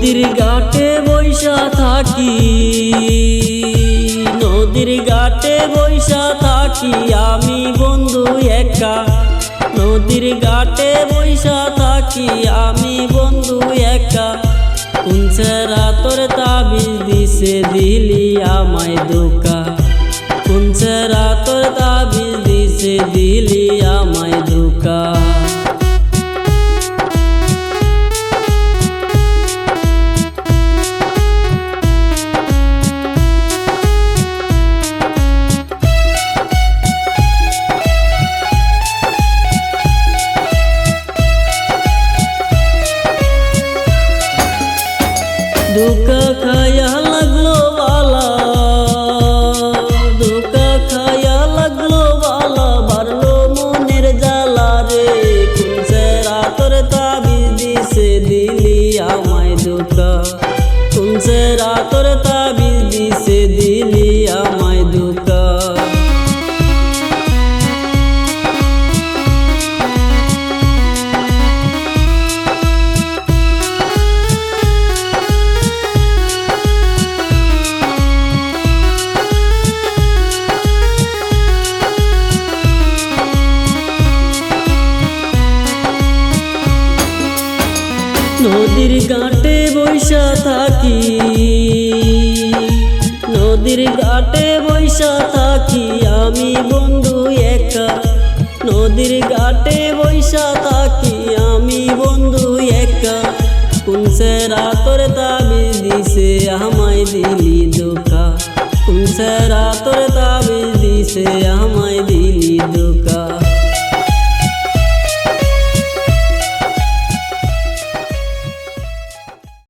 নদীর ঘাটে বৈশা থাকি, নদীর ঘাটে বৈশা থাকি আমি বন্ধু একা। নদীর ঘাটে বৈশা থাকি আমি বন্ধু একা। কোন ছেড়া তোর তাবিজ দিছে দিলি আমায় ধোঁকা। কোন ছেড়া তোর তাবিজ দিছে দিলি আমায় ধোঁকা। ধোঁকা খায়া লাগলো বালা, ধোঁকা খায়া লাগলো বালা, বাড়লো মনের জ্বালা রে। কোন ছেড়া তোর তাবিজ দিছে দিলি আমায় ধোঁকা। কোন ছেড়া তোর তাবিজ দিছে দিলি আমায় ধোঁকা। নদীর ঘাটে বৈশা থাকি, নদীর ঘাটে বৈশা থাকি আমি বন্ধু একা। নদীর ঘাটে বৈশা থাকি আমি বন্ধু একা। কোন ছেড়া তোর তাবিজ দিছে আমায় দিলি ধোঁকা। কোন ছেড়া তোর তাবিজ দিছে আমায় দিলি ধোঁকা।